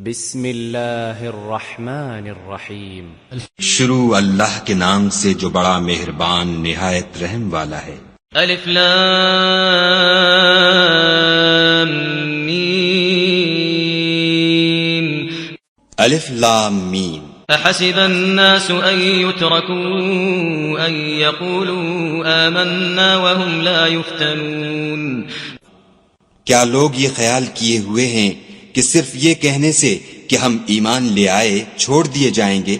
بسم اللہ الرحمن الرحیم شروع اللہ کے نام سے جو بڑا مہربان نہایت رحم والا ہے۔ الف لام میم الف لام میم۔ احسب الناس ان يتركوا ان يقولوا آمنا وهم لا يفتنون۔ کیا لوگ یہ خیال کیے ہوئے ہیں کہ صرف یہ کہنے سے کہ ہم ایمان لے آئے چھوڑ دیے جائیں گے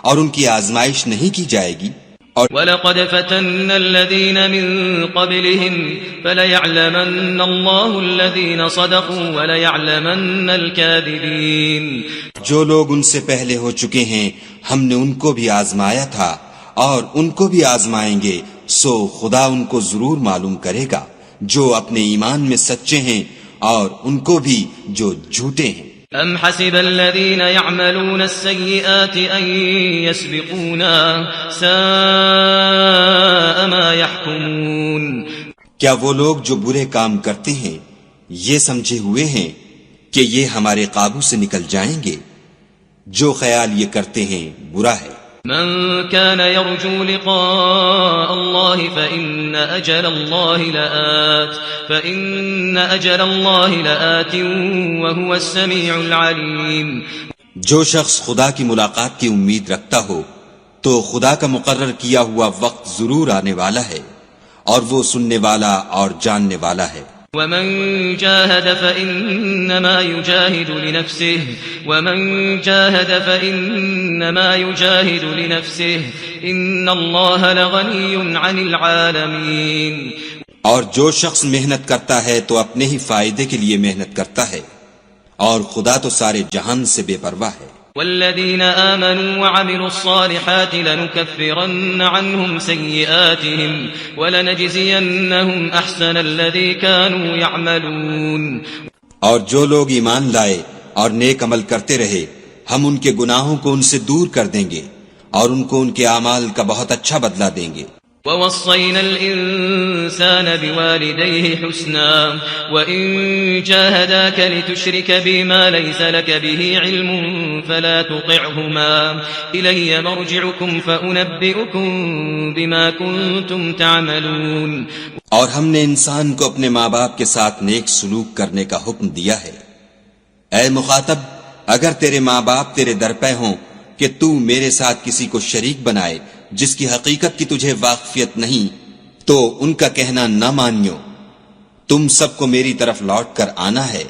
اور ان کی آزمائش نہیں کی جائے گی؟ اور وَلَقَدْ فَتَنَّا الَّذِينَ مِن قَبْلِهِمْ فَلَيَعْلَمَنَّ اللَّهُ الَّذِينَ صَدَقُوا وَلَيَعْلَمَنَّ الْكَاذِبِينَ۔ جو لوگ ان سے پہلے ہو چکے ہیں ہم نے ان کو بھی آزمایا تھا اور ان کو بھی آزمائیں گے، سو خدا ان کو ضرور معلوم کرے گا جو اپنے ایمان میں سچے ہیں اور ان کو بھی جو جھوٹے ہیں۔ ام حسب الذين يعملون السيئات ان يسبقونا ساء ما يحكمون۔ کیا وہ لوگ جو برے کام کرتے ہیں یہ سمجھے ہوئے ہیں کہ یہ ہمارے قابو سے نکل جائیں گے؟ جو خیال یہ کرتے ہیں برا ہے۔ من كان يرجو لقاء الله فإن أجل الله لآت وهو السميع العليم۔ جو شخص خدا کی ملاقات کی امید رکھتا ہو تو خدا کا مقرر کیا ہوا وقت ضرور آنے والا ہے اور وہ سننے والا اور جاننے والا ہے۔ ومن جاهد فإنما يجاهد لنفسه ومن جاهد فإنما يجاهد لنفسه إن الله لغني عن العالمين۔ اور جو شخص محنت کرتا ہے تو اپنے ہی فائدے کے لیے محنت کرتا ہے اور خدا تو سارے جہان سے بے پرواہ ہے۔ والذين آمنوا وعملوا الصالحات لنكفرن عنهم سيئاتهم ولنجزينهم أحسن الذي كانوا يعملون۔ اور جو لوگ ایمان لائے اور نیک عمل کرتے رہے ہم ان کے گناہوں کو ان سے دور کر دیں گے اور ان کو ان کے اعمال کا بہت اچھا بدلہ دیں گے۔ ووصينا الإنسان بوالديه حسنا وإن جاهداك لتشرك بي ما ليس لك به علم فلا تطعهما إلي مرجعكم فأنبئكم بما كنتم تعملون۔ اور ہم نے انسان کو اپنے ماں باپ کے ساتھ نیک سلوک کرنے کا حکم دیا ہے۔ اے مخاطب، اگر تیرے ماں باپ تیرے درپے ہوں کہ تو میرے ساتھ کسی کو شریک بنائے جس کی حقیقت کی تجھے واقفیت نہیں تو ان کا کہنا نہ مانیو۔ تم سب کو میری طرف لوٹ کر آنا ہے،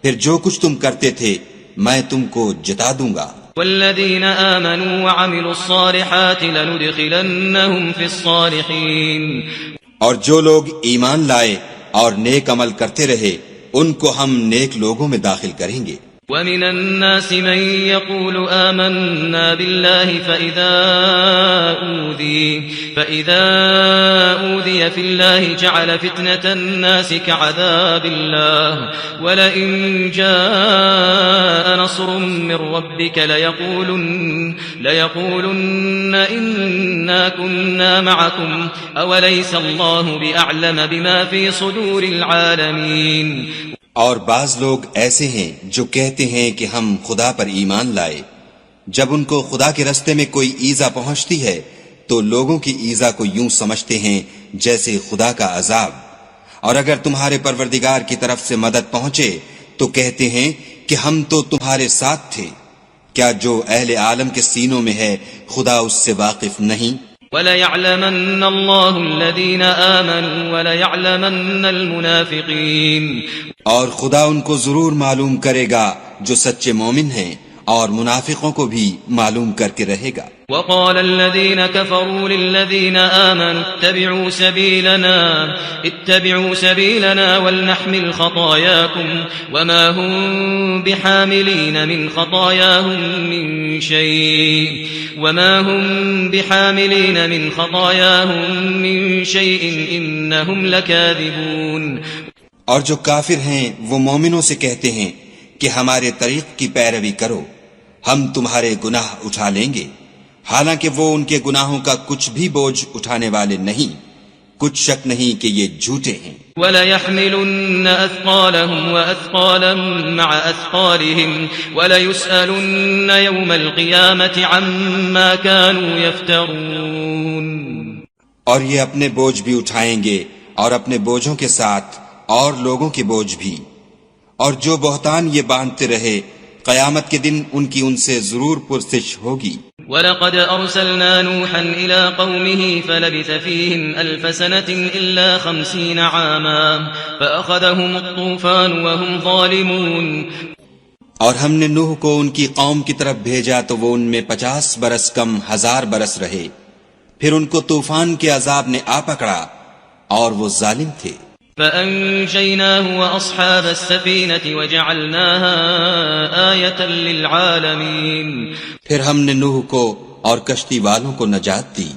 پھر جو کچھ تم کرتے تھے میں تم کو جتا دوں گا۔ والذین آمنوا وعملوا الصالحات لندخلنهم في الصالحین۔ اور جو لوگ ایمان لائے اور نیک عمل کرتے رہے ان کو ہم نیک لوگوں میں داخل کریں گے۔ ومن الناس من يقول آمنا بالله فإذا أوذي في الله جعل فتنة الناس كعذاب الله ولئن جاء نصر من ربك ليقولن إنا كنا معكم أوليس الله بأعلم بما في صدور العالمين۔ اور بعض لوگ ایسے ہیں جو کہتے ہیں کہ ہم خدا پر ایمان لائے، جب ان کو خدا کے رستے میں کوئی ایذا پہنچتی ہے تو لوگوں کی ایذا کو یوں سمجھتے ہیں جیسے خدا کا عذاب، اور اگر تمہارے پروردگار کی طرف سے مدد پہنچے تو کہتے ہیں کہ ہم تو تمہارے ساتھ تھے۔ کیا جو اہل عالم کے سینوں میں ہے خدا اس سے واقف نہیں؟ وَلَيَعْلَمَنَّ اللَّهُ الَّذِينَ آمَنُوا وَلَيَعْلَمَنَّ الْمُنَافِقِينَ۔ اور خدا ان کو ضرور معلوم کرے گا جو سچے مومن ہیں اور منافقوں کو بھی معلوم کر کے رہے گا۔ وقال الذين كفروا للذين آمنوا اتبعوا سبيلنا ولنحمل خطاياكم وما هم بحاملين من خطاياهم من شيء إنهم لكاذبون۔ اور جو کافر ہیں وہ مومنوں سے کہتے ہیں کہ ہمارے طریق کی پیروی کرو، ہم تمہارے گناہ اٹھا لیں گے، حالانکہ وہ ان کے گناہوں کا کچھ بھی بوجھ اٹھانے والے نہیں، کچھ شک نہیں کہ یہ جھوٹے ہیں. وَلَيَحْمِلُنَّ أَثْقَالَهُمْ وَأَثْقَالًا مَعَ أَثْقَالِهِمْ وَلَيُسْأَلُنَّ يَوْمَ الْقِيَامَةِ عَمَّا كَانُوا يَفْتَرُونَ. اور یہ اپنے بوجھ بھی اٹھائیں گے اور اپنے بوجھوں کے ساتھ اور لوگوں کے بوجھ بھی، اور جو بہتان یہ باندھتے رہے قیامت کے دن ان کی ان سے ضرور پرسش ہوگی. وَلَقَدْ أَرْسَلْنَا نُوحًا إِلَىٰ قَوْمِهِ فَلَبِثَ فِيهِمْ أَلْفَ سَنَةٍ إِلَّا 50 عَامًا فَأَخَذَهُمُ الطُّوفَانُ وَهُمْ ظَالِمُونَ. اور ہم نے نوح کو ان کی قوم کی طرف بھیجا تو وہ ان میں 50 برس کم 1000 برس رہے، پھر ان کو طوفان کے عذاب نے آ پکڑا اور وہ ظالم تھے. فَأَنجَيْنَاهُ وَأَصْحَابَ السَّفِينَةِ وَجَعَلْنَاهَا آيَةً لِلْعَالَمِينَ. پھر ہم نے نوح کو اور کشتی والوں کو نجات دی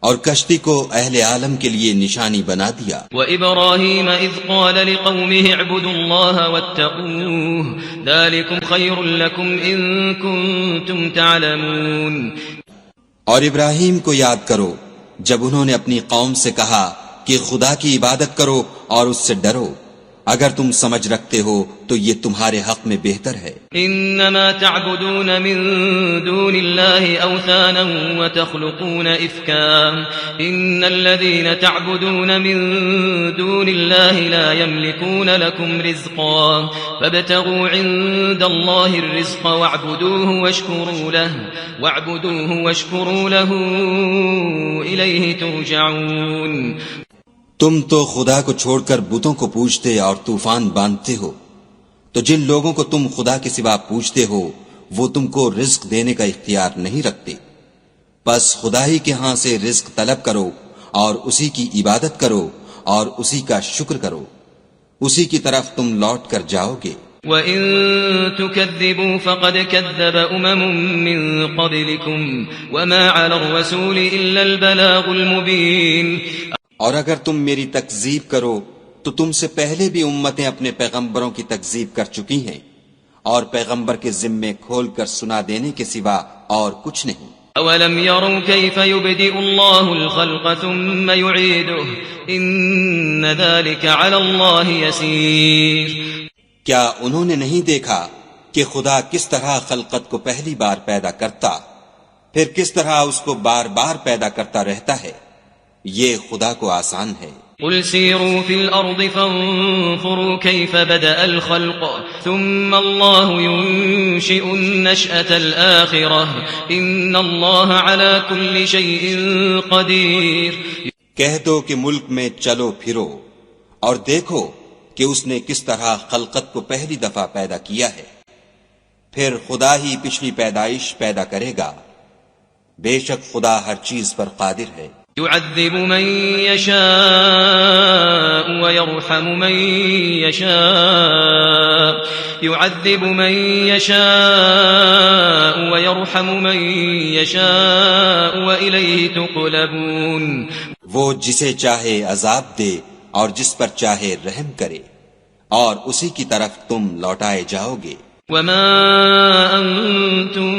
اور کشتی کو اہل عالم کے لیے نشانی بنا دیا. وَإِبْرَاهِيمَ إِذْ قَالَ لِقَوْمِهِ اعْبُدُوا اللَّهَ وَاتَّقُوهُ ذَلِكُمْ خَيْرٌ لَكُمْ إِن كُنتُمْ تَعْلَمُونَ. اور ابراہیم کو یاد کرو جب انہوں نے اپنی قوم سے کہا کہ خدا کی عبادت کرو اور اس سے ڈرو، اگر تم سمجھ رکھتے ہو تو یہ تمہارے حق میں بہتر ہے. انما تعبدون من دون الله اوثانا وتخلقون افكا ان الذين تعبدون من دون الله لا يملكون لكم رزقا فابتغوا عند الله الرزق واعبدوه واشكروا له اليه ترجعون. تم تو خدا کو چھوڑ کر بتوں کو پوجتے اور طوفان باندھتے ہو، تو جن لوگوں کو تم خدا کے سوا پوجتے ہو وہ تم کو رزق دینے کا اختیار نہیں رکھتے، بس خدا ہی کے ہاں سے رزق طلب کرو اور اسی کی عبادت کرو اور اسی کا شکر کرو، اسی کی طرف تم لوٹ کر جاؤ گے. وَإِن تُكَذِّبُوا فَقَدْ كَذَّبَ أُمَمٌ مِّن قَبْلِكُمْ وَمَا عَلَى الرَّسُولِ إِلَّا الْبَلَاغُ الْمُبِينُ. اور اگر تم میری تکذیب کرو تو تم سے پہلے بھی امتیں اپنے پیغمبروں کی تکذیب کر چکی ہیں، اور پیغمبر کے ذمے کھول کر سنا دینے کے سوا اور کچھ نہیں. أَوَلَمْ يَرَوْا كَيْفَ يُبْدِئُ اللَّهُ الْخَلْقَ ثُمَّ يُعِيدُهُ إِنَّ ذَلِكَ عَلَى اللَّهِ يَسِيرٌ. کیا انہوں نے نہیں دیکھا کہ خدا کس طرح خلقت کو پہلی بار پیدا کرتا پھر کس طرح اس کو بار بار پیدا کرتا رہتا ہے؟ یہ خدا کو آسان ہے. قل سیروا فی الارض فانظروا کیف بدأ الخلق ثم اللہ ينشئ النشأة الآخرة ان اللہ على كل شیء قدیر. کہہ دو کہ ملک میں چلو پھرو اور دیکھو کہ اس نے کس طرح خلقت کو پہلی دفعہ پیدا کیا ہے، پھر خدا ہی پچھلی پیدائش پیدا کرے گا، بے شک خدا ہر چیز پر قادر ہے. يعذب من يشاء ويرحم من يشاء يعذب من يشاء ويرحم من يشاء وإليه تقلبون. وہ جسے چاہے عذاب دے اور جس پر چاہے رحم کرے اور اسی کی طرف تم لوٹائے جاؤ گے. وما أنتم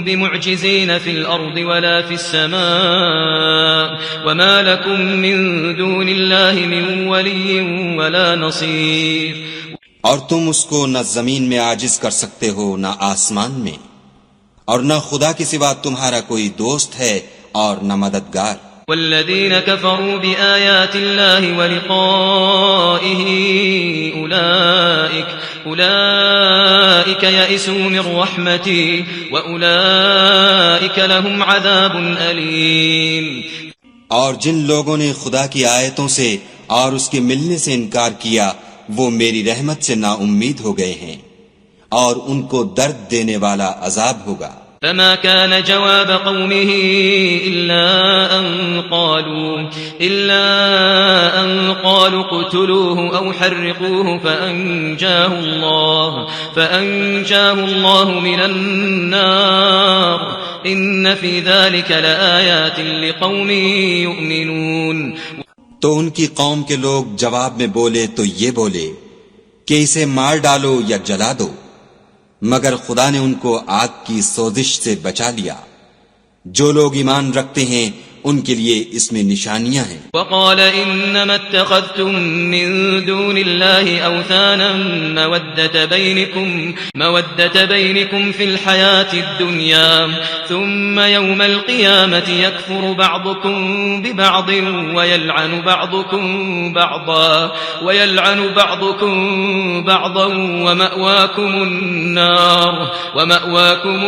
بمعجزين في الأرض ولا في السماء وما لكم من دون الله من ولي ولا نصير. اور تم اس کو نہ زمین میں عاجز کر سکتے ہو نہ آسمان میں، اور نہ خدا کے سوا تمہارا کوئی دوست ہے اور نہ مددگار. والذين كفروا بآيات الله ولقائه أولئك يئسوا من رحمتي وأولئك لهم عذاب أليم. اور جن لوگوں نے خدا کی آیتوں سے اور اس کے ملنے سے انکار کیا وہ میری رحمت سے نا امید ہو گئے ہیں اور ان کو درد دینے والا عذاب ہوگا. فما كان جواب قومه إلا أن قالوا اقتلوه أو حرقوه فأنجاه الله من النار إن في ذلك لآيات لقوم يؤمنون. تو ان کی قوم کے لوگ جواب میں بولے تو یہ بولے کہ اسے مار ڈالو یا جلا دو، مگر خدا نے ان کو آگ کی سوزش سے بچا لیا. جو لوگ ایمان رکھتے ہیں ان کے لیے اس میں نشانیاں ہیں۔ وقال انما اتخذتم من دون الله اوثانا مودة بينكم في الحياة الدنيا ثم يوم القيامة يكفر بعضكم ببعض ويلعن بعضكم بعضا ومأواكم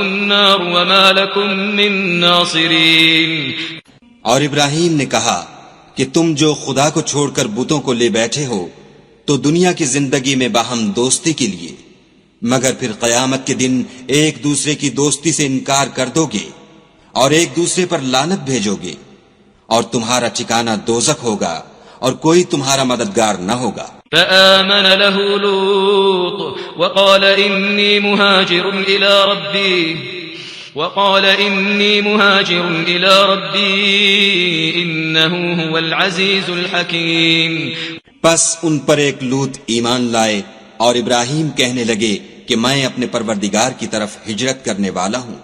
النار وما لكم من ناصرين۔ اور ابراہیم نے کہا کہ تم جو خدا کو چھوڑ کر بتوں کو لے بیٹھے ہو تو دنیا کی زندگی میں باہم دوستی کے لیے، مگر پھر قیامت کے دن ایک دوسرے کی دوستی سے انکار کر دو گے اور ایک دوسرے پر لعنت بھیجو گے، اور تمہارا ٹھکانہ دوزخ ہوگا اور کوئی تمہارا مددگار نہ ہوگا۔ فآمن له لوط وقال إني مهاجر إلى ربي إنه هو العزيز الحكيم۔ پس ان پر ایک لوط ایمان لائے اور ابراہیم کہنے لگے کہ میں اپنے پروردگار کی طرف ہجرت کرنے والا ہوں،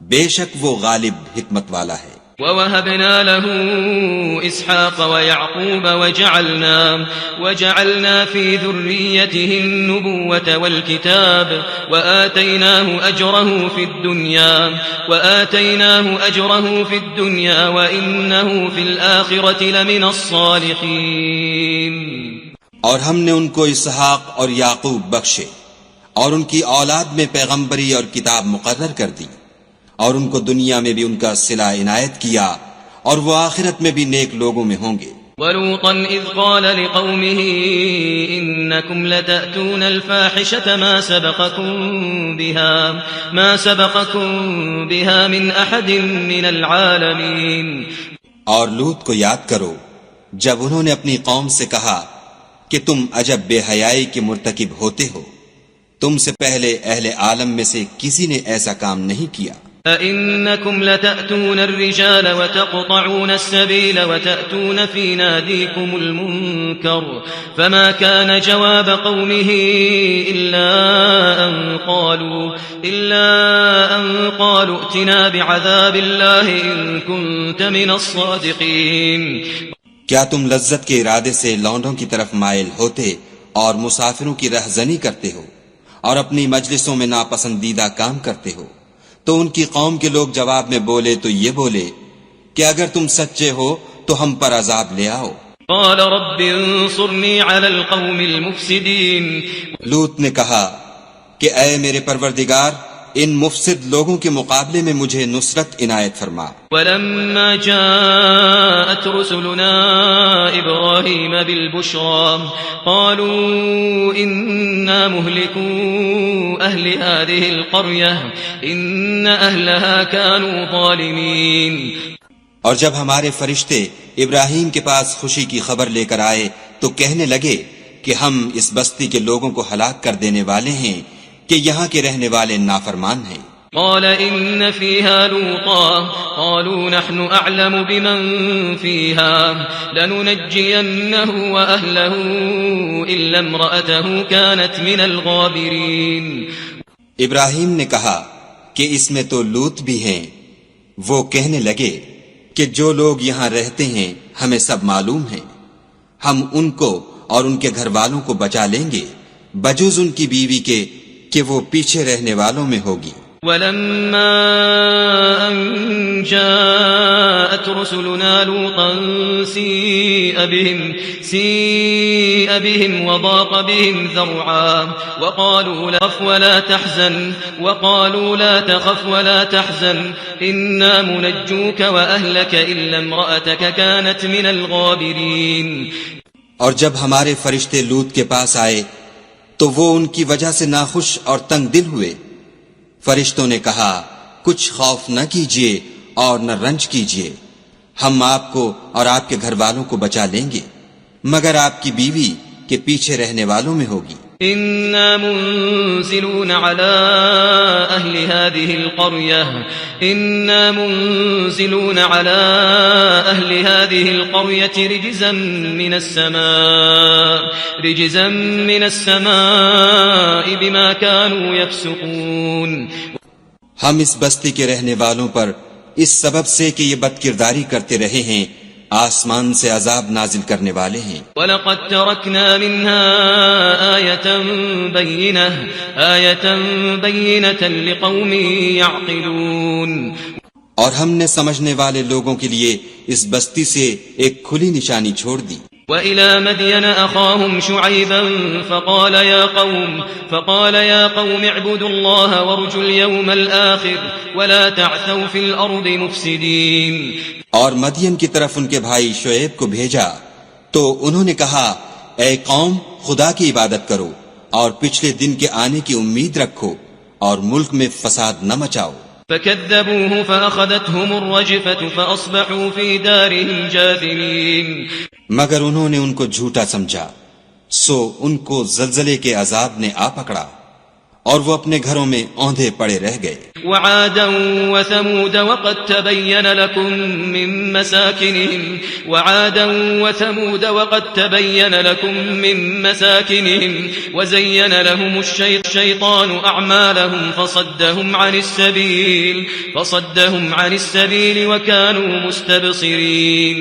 بے شک وہ غالب حکمت والا ہے۔ ووهبنا له إسحاق ويعقوب وجعلنا في ذريته النبوة والكتاب وآتيناه أجره في الدنيا وإنه في الآخرة لمن الصالحين۔ اور ہم نے ان کو اسحاق اور یعقوب بخشے اور ان کی اولاد میں پیغمبری اور کتاب مقرر کر دی، اور ان کو دنیا میں بھی ان کا صلہ عنایت کیا، اور وہ آخرت میں بھی نیک لوگوں میں ہوں گے۔ وَلُوطًا إِذْ قَالَ لِقَوْمِهِ إِنَّكُمْ لَتَأْتُونَ الْفَاحِشَةَ مَا سَبَقَكُمْ بِهَا مِنْ أَحَدٍ مِنَ الْعَالَمِينَ۔ اور لوط کو یاد کرو جب انہوں نے اپنی قوم سے کہا کہ تم عجب بے حیائی کے مرتکب ہوتے ہو، تم سے پہلے اہل عالم میں سے کسی نے ایسا کام نہیں کیا۔ أَإِنَّكُمْ لَتَأْتُونَ الرِّجَالَ وَتَقْطَعُونَ السَّبِيلَ وَتَأْتُونَ فِي نَادِيكُمُ الْمُنكَرَ فَمَا كَانَ جَوَابَ قَوْمِهِ إِلَّا أَن قَالُوا ائْتِنَا بِعَذَابِ اللَّهِ إِن كُنتَ مِنَ الصَّادِقِينَ۔ کیا تم لذت کے ارادے سے لونڈوں کی طرف مائل ہوتے اور مسافروں کی رہزنی کرتے ہو اور اپنی مجلسوں میں ناپسندیدہ کام کرتے ہو؟ تو ان کی قوم کے لوگ جواب میں بولے تو یہ بولے کہ اگر تم سچے ہو تو ہم پر عذاب لے آؤ۔ قال رب انصرنی علی القوم المفسدین۔ لوط نے کہا کہ اے میرے پروردگار، ان مفسد لوگوں کے مقابلے میں مجھے نصرت عنایت فرما۔ ولما جاءت رسلنا ابراہیم بالبشرى قالوا انا مهلكو اہل هذه القرية ان اہلها كانوا ظالمین۔ اور جب ہمارے فرشتے ابراہیم کے پاس خوشی کی خبر لے کر آئے تو کہنے لگے کہ ہم اس بستی کے لوگوں کو ہلاک کر دینے والے ہیں کہ یہاں کے رہنے والے نافرمان ہیں۔ قال ان فيها لوطا قالوا نحن اعلم بمن فيها لننجينه واهله الا امراته كانت من الغابرين۔ ابراہیم نے کہا کہ اس میں تو لوط بھی ہیں۔ وہ کہنے لگے کہ جو لوگ یہاں رہتے ہیں ہمیں سب معلوم ہیں، ہم ان کو اور ان کے گھر والوں کو بچا لیں گے بجز ان کی بیوی کے کہ وہ پیچھے رہنے والوں میں ہوگی۔ ولما ان جاءت رسلنا لوطا سيء بهم وضاق بهم ذرعا وقالوا لا تخف ولا تحزن إنا منجوك وأهلك إلا امرأتك كانت من الغابرين۔ اور جب ہمارے فرشتے لوط کے پاس آئے تو وہ ان کی وجہ سے ناخوش اور تنگ دل ہوئے۔ فرشتوں نے کہا کچھ خوف نہ کیجیے اور نہ رنج کیجیے، ہم آپ کو اور آپ کے گھر والوں کو بچا لیں گے مگر آپ کی بیوی کے پیچھے رہنے والوں میں ہوگی۔ إنا منزلون على أهل هذه القرية رجزا من السماء بما كانوا يفسقون۔ ہم اس بستی کے رہنے والوں پر اس سبب سے کہ یہ بدکرداری کرتے رہے ہیں آسمان سے عذاب نازل کرنے والے ہیں۔ وَلَقَدْ تَرَكْنَا مِنْهَا آيَةً بَيِّنَةً لِقَوْمٍ يَعْقِلُونَ، اور ہم نے سمجھنے والے لوگوں کے لیے اس بستی سے ایک کھلی نشانی چھوڑ دی۔ وَإِلَى مَدْيَنَ أَخَاهُمْ شُعَيْبًا فَقَالَ يَا قَوْمِ اعْبُدُوا اللَّهَ وَارْجُوا الْيَوْمَ الْآخِرَ وَلَا تَعْثَوْا فِي الْأَرْضِ مُفْسِدِينَ۔ اور مدین کی طرف ان کے بھائی شعیب کو بھیجا تو انہوں نے کہا، اے قوم، خدا کی عبادت کرو اور پچھلے دن کے آنے کی امید رکھو اور ملک میں فساد نہ مچاؤ۔ فَكَذَّبُوهُ فَأَخَذَتْهُمُ الرَّجْفَةُ فَأَصْبَحُوا فِي دَارِهِمْ جَاثِمِينَ۔ مگر انہوں نے ان کو جھوٹا سمجھا، سو ان کو زلزلے کے عذاب نے آ پکڑا اور وہ اپنے گھروں میں اوندھے پڑے رہ گئے۔ وعادا وثمود وقد تبين لكم من مساكنهم وزين لهم الشيطان أعمالهم فصدهم عن السبيل وكانوا مستبصرين۔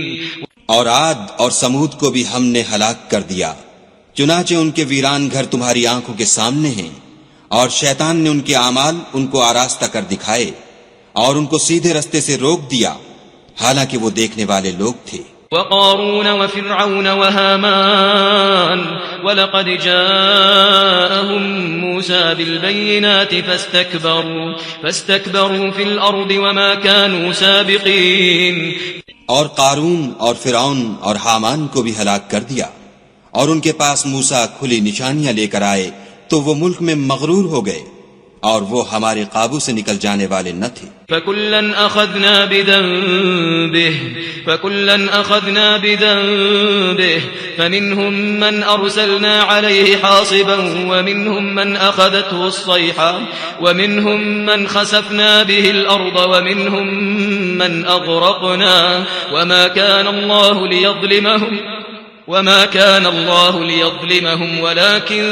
اور عاد اور سمود کو بھی ہم نے ہلاک کر دیا، چنانچہ ان کے ویران گھر تمہاری آنکھوں کے سامنے ہیں، اور شیطان نے ان کے اعمال ان کو آراستہ کر دکھائے اور ان کو سیدھے رستے سے روک دیا، حالانکہ وہ دیکھنے والے لوگ تھے۔ وقارون وفرعون وهامان ولقد جاءهم موسى بالبينات فاستكبروا في الأرض وما كانوا سابقين۔ اور قارون اور فرعون اور حامان کو بھی ہلاک کر دیا، اور ان کے پاس موسیٰ کھلی نشانیاں لے کر آئے تو وہ ملک میں مغرور ہو گئے اور وہ ہمارے قابو سے نکل جانے والے نہ تھے۔ فَكُلًّا أَخَذْنَا بِذَنبِهِ فَمِنْهُمْ مَنْ أَرْسَلْنَا عَلَيْهِ حَاصِبًا وَمِنْهُمْ مَنْ أَخَذَتْهُ الصَّيْحَةُ وَمِنْهُمْ مَنْ خَسَفْنَا بِهِ الْأَرْضَ وَمِنْهُمْ مَنْ أَغْرَقْنَا وما كان الله ليظلمهم ولكن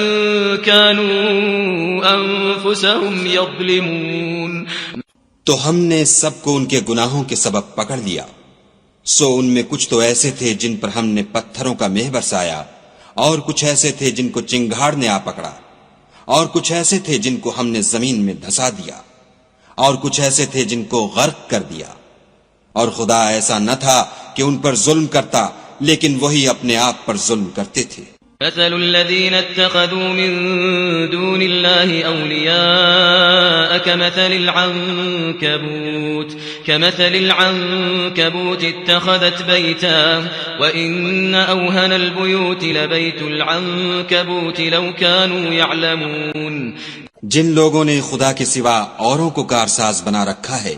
كانوا أنفسهم يظلمون۔ تو ہم نے سب کو ان کے گناہوں کے سبب پکڑ لیا، سو ان میں کچھ تو ایسے تھے جن پر ہم نے پتھروں کا مہ برسایا، اور کچھ ایسے تھے جن کو چنگھاڑ نے آ پکڑا، اور کچھ ایسے تھے جن کو ہم نے زمین میں دھسا دیا، اور کچھ ایسے تھے جن کو غرق کر دیا۔ اور خدا ایسا نہ تھا کہ ان پر ظلم کرتا، لیکن وہی اپنے آپ پر ظلم کرتے تھے۔ مثل الذين اتخذوا من دون الله أولياء كمثل العنكبوت اتخذت بيتا وإن أوهن البيوت لبيت العنكبوت لو كانوا يعلمون۔ جن لوگوں نے خدا کے سوا اوروں کو کارساز بنا رکھا ہے،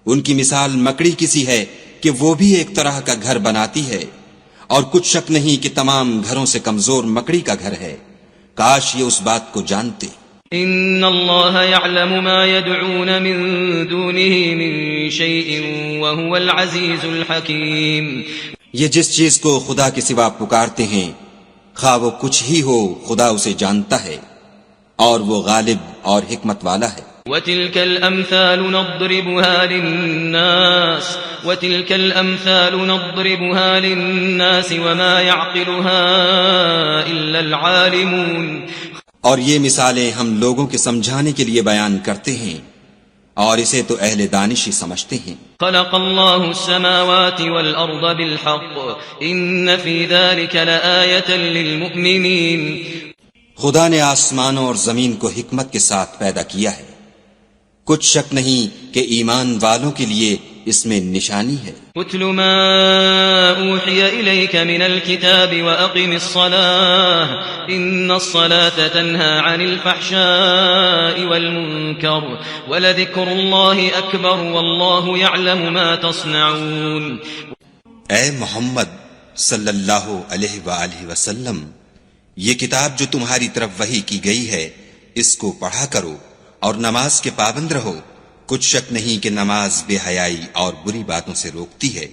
ان کی مثال مکڑی کسی ہے کہ وہ بھی ایک طرح کا گھر بناتی ہے، اور کچھ شک نہیں کہ تمام گھروں سے کمزور مکڑی کا گھر ہے، کاش یہ اس بات کو جانتے۔ ان اللہ یعلم ما يدعون من دونه من شيء وهو العزیز الحکیم۔ یہ جس چیز کو خدا کے سوا پکارتے ہیں، خواہ وہ کچھ ہی ہو، خدا اسے جانتا ہے اور وہ غالب اور حکمت والا ہے۔ وَتِلْكَ الْأَمْثَالُ نَضْرِبُهَا لِلنَّاسِ وَمَا يَعْقِلُهَا إِلَّا الْعَالِمُونَ۔ اور یہ مثالیں ہم لوگوں کے سمجھانے کے لیے بیان کرتے ہیں، اور اسے تو اہل دانش ہی سمجھتے ہیں۔ خلق اللہ السماوات والأرض بالحق ان فی ذلك لآیة للمؤمنین۔ خدا نے آسمانوں اور زمین کو حکمت کے ساتھ پیدا کیا ہے، کچھ شک نہیں کہ ایمان والوں کے لیے اس میں نشانی ہے۔ اتل ما اوحی الیک من الكتاب واقم الصلاة ان الصلاة تنہى عن الفحشاء والمنکر ولذکر اللہ اکبر واللہ یعلم ما تصنعون۔ اے محمد صلی اللہ علیہ وآلہ وسلم، یہ کتاب جو تمہاری طرف وحی کی گئی ہے، اس کو پڑھا کرو اور نماز کے پابند رہو، کچھ شک نہیں کہ نماز بے حیائی اور بری باتوں سے روکتی ہے،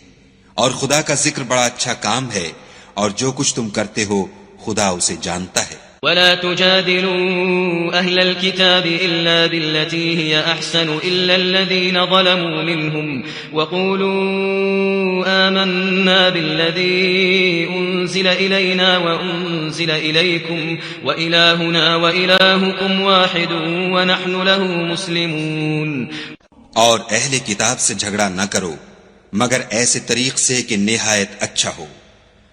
اور خدا کا ذکر بڑا اچھا کام ہے، اور جو کچھ تم کرتے ہو خدا اسے جانتا ہے۔ ولا تجادلوا أهل الكتاب إلا بالتي هي أحسن إلا الذين ظلموا منهم وقولوا آمنا بالذي أنزل إلينا وأنزل إليكم وإلهنا وإلهكم واحد ونحن له مسلمون. اور اہل کتاب سے جھگڑا نہ کرو مگر ایسے طریق سے کہ نہایت اچھا ہو.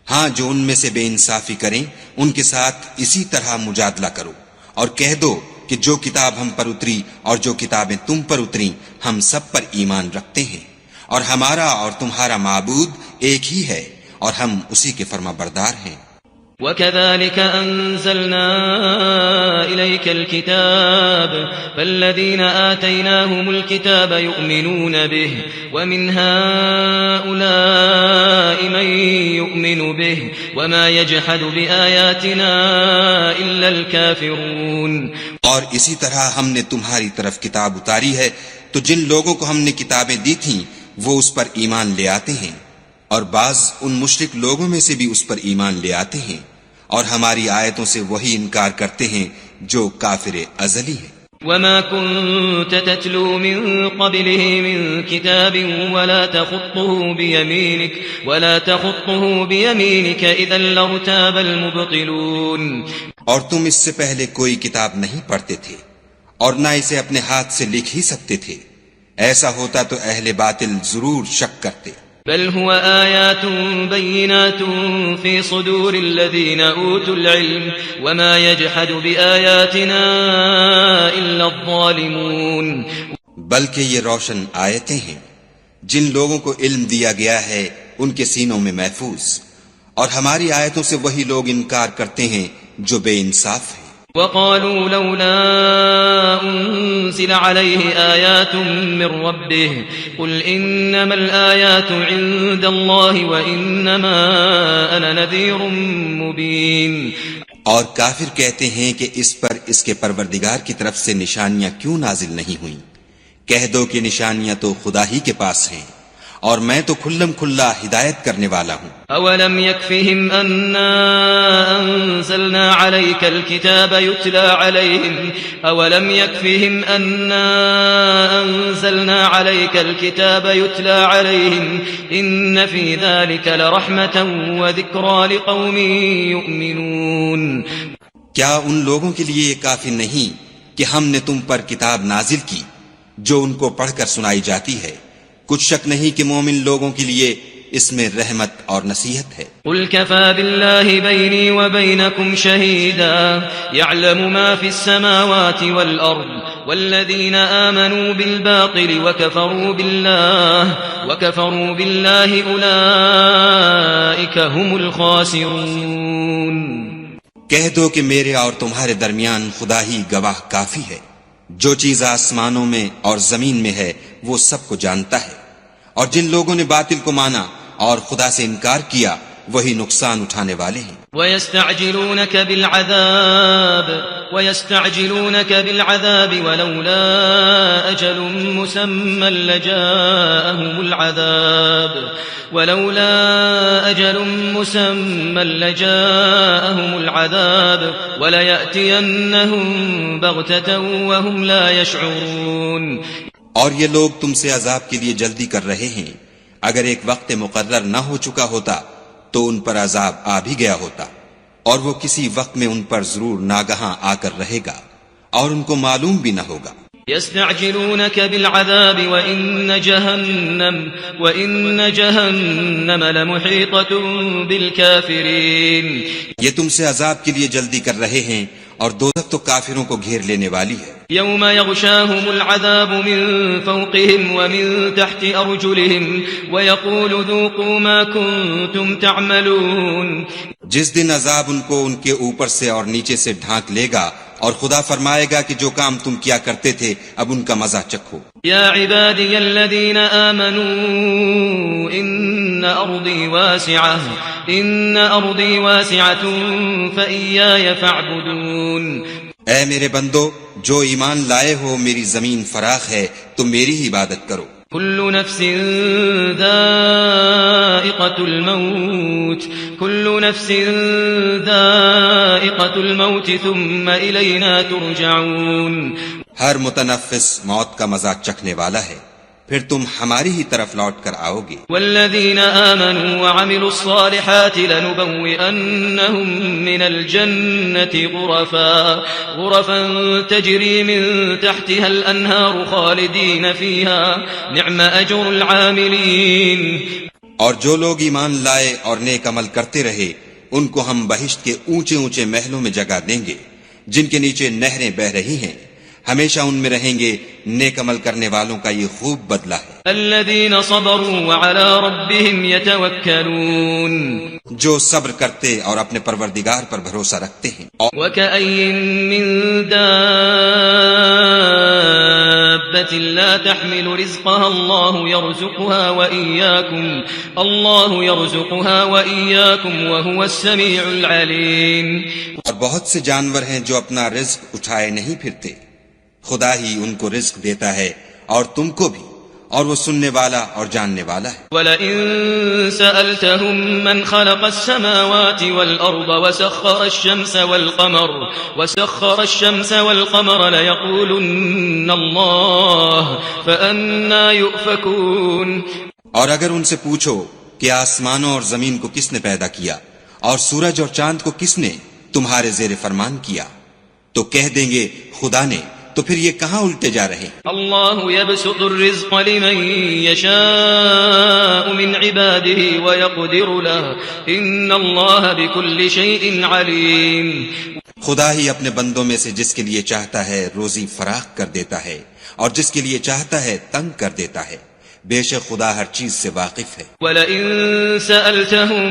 ہاں جو ان میں سے بے انصافی کریں ان کے ساتھ اسی طرح مجادلہ کرو اور کہہ دو کہ جو کتاب ہم پر اتری اور جو کتابیں تم پر اتری ہم سب پر ایمان رکھتے ہیں اور ہمارا اور تمہارا معبود ایک ہی ہے اور ہم اسی کے فرما بردار ہیں. وكذلك أنزلنا إليك الكتاب فالذين آتيناهم الكتاب يؤمنون به ومن هؤلاء من يؤمن به وما يجحد بآياتنا إلا الكافرون. اور اسی طرح ہم نے تمہاری طرف کتاب اتاری ہے تو جن لوگوں کو ہم نے کتابیں دی تھیں وہ اس پر ایمان لے آتے ہیں اور بعض ان مشرک لوگوں میں سے بھی اس پر ایمان لے آتے ہیں اور ہماری آیتوں سے وہی انکار کرتے ہیں جو کافر ازلی ہیں. وما كنت تتلو من قبله من كتاب ولا تخطه بيمينك إذا لارتاب المبطلون. اور تم اس سے پہلے کوئی کتاب نہیں پڑھتے تھے اور نہ اسے اپنے ہاتھ سے لکھ ہی سکتے تھے. ایسا ہوتا تو اہل باطل ضرور شک کرتے. بل هو آيات بينات في صدور الذين أوتوا العلم وما يجحد بآياتنا إلا الظالمون. بلکہ یہ روشن آیتیں ہیں جن لوگوں کو علم دیا گیا ہے ان کے سینوں میں محفوظ اور ہماری آیتوں سے وہی لوگ انکار کرتے ہیں جو بے انصاف ہیں. وقالوا لولا أنزل عليه آيات من ربه قل إنما الآيات عند الله وإنما أنا نذير مبين. اور کافر کہتے ہیں کہ اس پر اس کے پروردگار کی طرف سے نشانیاں کیوں نازل نہیں ہوئیں. کہہ دو کہ نشانیاں تو خدا ہی کے پاس ہیں اور میں تو کھلم کھلا ہدایت کرنے والا ہوں. اولم يكفهم أننا أنزلنا عليك الكتاب يتلى عليهم اولم يكفهم أننا أنزلنا عليك الكتاب يتلى عليهم إن في ذلك لرحمة وذكرى لقوم يؤمنون. کیا ان لوگوں کے لیے یہ کافی نہیں کہ ہم نے تم پر کتاب نازل کی جو ان کو پڑھ کر سنائی جاتی ہے؟ کچھ شک نہیں کہ مومن لوگوں کے لیے اس میں رحمت اور نصیحت ہے. قل كفى بالله بيني وبينكم شهيدا يعلم ما في السماوات والأرض والذين آمنوا بالباطل وكفروا بالله أولئك هم الخاسرون. کہہ دو کہ میرے اور تمہارے درمیان خدا ہی گواہ کافی ہے. جو چیز آسمانوں میں اور زمین میں ہے وہ سب کو جانتا ہے اور جن لوگوں نے باطل کو مانا اور خدا سے انکار کیا وہی نقصان اٹھانے والے ہیں. وَيَسْتَعْجِلُونَكَ بِالْعَذَابِ وَلَوْلَا أَجَلٌ مُّسَمًّى لَّجَاءَهُمُ الْعَذَابُ وَلَيَأْتِيَنَّهُم بَغْتَةً وَهُمْ لَا يَشْعُرُونَ. اور یہ لوگ تم سے عذاب کے لیے جلدی کر رہے ہیں. اگر ایک وقت مقرر نہ ہو چکا ہوتا تو ان پر عذاب آ بھی گیا ہوتا اور وہ کسی وقت میں ان پر ضرور ناگہاں آ کر رہے گا اور ان کو معلوم بھی نہ ہوگا. يستعجلونك بالعذاب وإن جهنم لمحيطة بالكافرين. یہ تم سے عذاب کے لیے جلدی کر رہے ہیں اور دوزخ تو کافروں کو گھیر لینے والی ہے. يوم يغشاهم العذاب من فوقهم ومن تحت أرجلهم ويقول ذوقوا ما كنتم تعملون. جس دن عذاب ان کو ان کے اوپر سے اور نیچے سے ڈھانک لے گا اور خدا فرمائے گا کہ جو کام تم کیا کرتے تھے اب ان کا مزہ چکھو. يا عبادي الذين آمنوا إن أرضي واسعة فإياي فاعبدون. اے میرے بندو جو ایمان لائے ہو میری زمین فراخ ہے تو میری ہی عبادت کرو. كل نفس ذائقة الموت ثم إلينا ترجعون. ہر متنفس موت کا مزہ چکھنے والا ہے، پھر تم ہماری ہی طرف لوٹ کر آؤ گے. والذين آمنوا وعملوا الصالحات لنبوئنهم من الجنة غرفا تجري من تحتها الأنهار خالدين فيها نعم أجر العاملين. اور جو لوگ ایمان لائے اور نیک عمل کرتے رہے ان کو ہم بہشت کے اونچے اونچے محلوں میں جگہ دیں گے جن کے نیچے نہریں بہہ رہی ہیں، ہمیشہ ان میں رہیں گے. نیک عمل کرنے والوں کا یہ خوب بدلہ ہے. الذين صبروا وعلى ربهم يتوكلون. جو صبر کرتے اور اپنے پروردگار پر بھروسہ رکھتے ہیں. وكأين من دابة لا تحمل رزقها الله يرزقها وإياكم وهو السميع العليم. اور بہت سے جانور ہیں جو اپنا رزق اٹھائے نہیں پھرتے، خدا ہی ان کو رزق دیتا ہے اور تم کو بھی، اور وہ سننے والا اور جاننے والا ہے. وَلَئِن سَأَلْتَهُم مَّنْ خَلَقَ السَّمَاوَاتِ وَالْأَرْضَ وَسَخَّرَ الشَّمْسَ وَالْقَمَرَ لَيَقُولُنَّ اللَّهُ فَأَنَّىٰ يُؤْفَكُونَ. اور اگر ان سے پوچھو کہ آسمانوں اور زمین کو کس نے پیدا کیا اور سورج اور چاند کو کس نے تمہارے زیر فرمان کیا، تو کہہ دیں گے خدا نے. تو پھر یہ کہاں الٹے جا رہے؟ اللہ یبسط الرزق لمن یشاء من عباده ویقدر له ان اللہ بكل شیء علیم. خدا ہی اپنے بندوں میں سے جس کے لیے چاہتا ہے روزی فراخ کر دیتا ہے اور جس کے لیے چاہتا ہے تنگ کر دیتا ہے. بے شک خدا ہر چیز سے واقف ہے. وَلَئِن سَأَلْتَهُم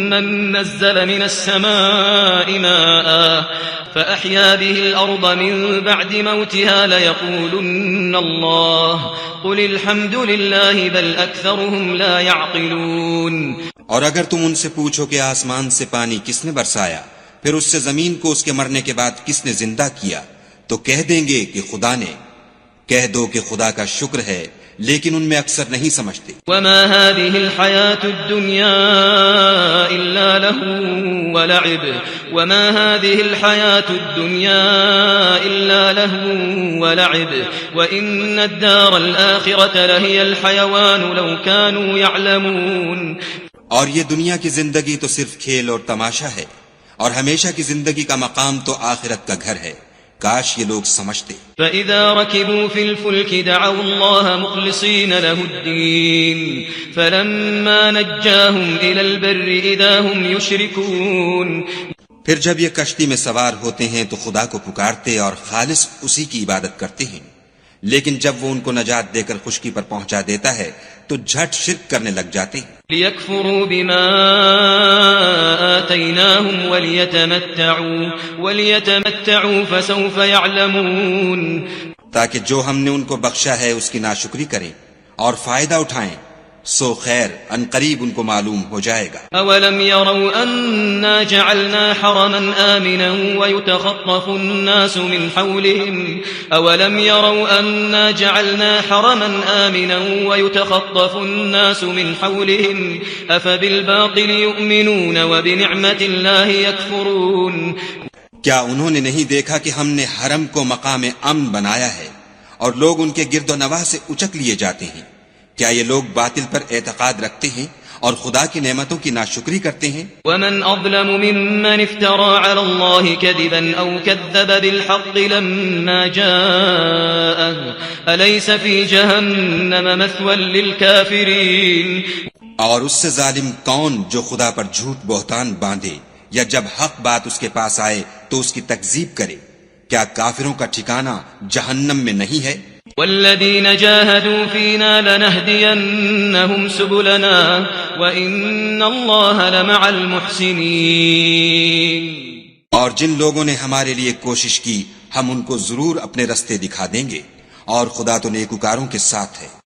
مَّن نَّزَّلَ مِنَ السَّمَاءِ مَاءً فَأَحْيَا بِهِ الْأَرْضَ مِن بَعْدِ مَوْتِهَا لَيَقُولُنَّ اللَّهُ قُلِ الْحَمْدُ لِلَّهِ بَلْ أَكْثَرُهُمْ لَا يَعْقِلُونَ. اور اگر تم ان سے پوچھو کہ آسمان سے پانی کس نے برسایا، پھر اس سے زمین کو اس کے مرنے کے بعد کس نے زندہ کیا، تو کہہ دیں گے کہ خدا نے. کہہ دو کہ خدا کا شکر ہے، لیکن ان میں اکثر نہیں سمجھتے. وما هذه الحياة الدنيا إلا لهو ولعب وإن الدار الآخرة لهي الحيوان لو كانوا يعلمون. اور یہ دنیا کی زندگی تو صرف کھیل اور تماشا ہے، اور ہمیشہ کی زندگی کا مقام تو آخرت کا گھر ہے، کاش یہ لوگ سمجھتے. فَإِذَا رَكِبُوا فِي الْفُلْكِ دَعَوُا اللَّهَ مُخْلِصِينَ لَهُ الدِّينَ فَلَمَّا نَجَّاهُمْ إِلَى الْبَرِّ إِذَا هُمْ يُشْرِكُونَ. پھر جب یہ کشتی میں سوار ہوتے ہیں تو خدا کو پکارتے اور خالص اسی کی عبادت کرتے ہیں، لیکن جب وہ ان کو نجات دے کر خشکی پر پہنچا دیتا ہے تو جھٹ شرک کرنے لگ جاتے ہیں. لِيَكْفُرُوا بِمَا آتَيْنَاهُمْ وَلِيَتَمَتَّعُوا فَسَوْفَ يَعْلَمُونَ. تاکہ جو ہم نے ان کو بخشا ہے اس کی ناشکری کریں اور فائدہ اٹھائیں، سو خیر ان قریب ان کو معلوم ہو جائے گا. أَوَلَمْ يَرَوْا أَنَّا جَعَلْنَا حَرَمًا آمِنًا وَيُتَخَطَّفُ النَّاسُ مِنْ حَوْلِهِمْ أَفَبِالْبَاطِلِ يُؤْمِنُونَ وَبِنِعْمَةِ اللَّهِ يَكْفُرُونَ. کیا انہوں نے نہیں دیکھا کہ ہم نے حرم کو مقام امن بنایا ہے اور لوگ ان کے گرد و نواح سے اچک لیے جاتے ہیں؟ کیا یہ لوگ باطل پر اعتقاد رکھتے ہیں اور خدا کی نعمتوں کی ناشکری کرتے ہیں؟ ومن اظلم ممن افترى على الله كذبا او كذب بالحق لما جاءه اليس في جهنم مثوى للكافرين. اور اس سے ظالم کون جو خدا پر جھوٹ بہتان باندھے یا جب حق بات اس کے پاس آئے تو اس کی تکذیب کرے. کیا کافروں کا ٹھکانہ جہنم میں نہیں ہے؟ والذین جاہدوا فینا لنہدینہم سبلنا وان اللہ لمع المحسنین. اور جن لوگوں نے ہمارے لیے کوشش کی ہم ان کو ضرور اپنے رستے دکھا دیں گے، اور خدا تو نیکوکاروں کے ساتھ ہے.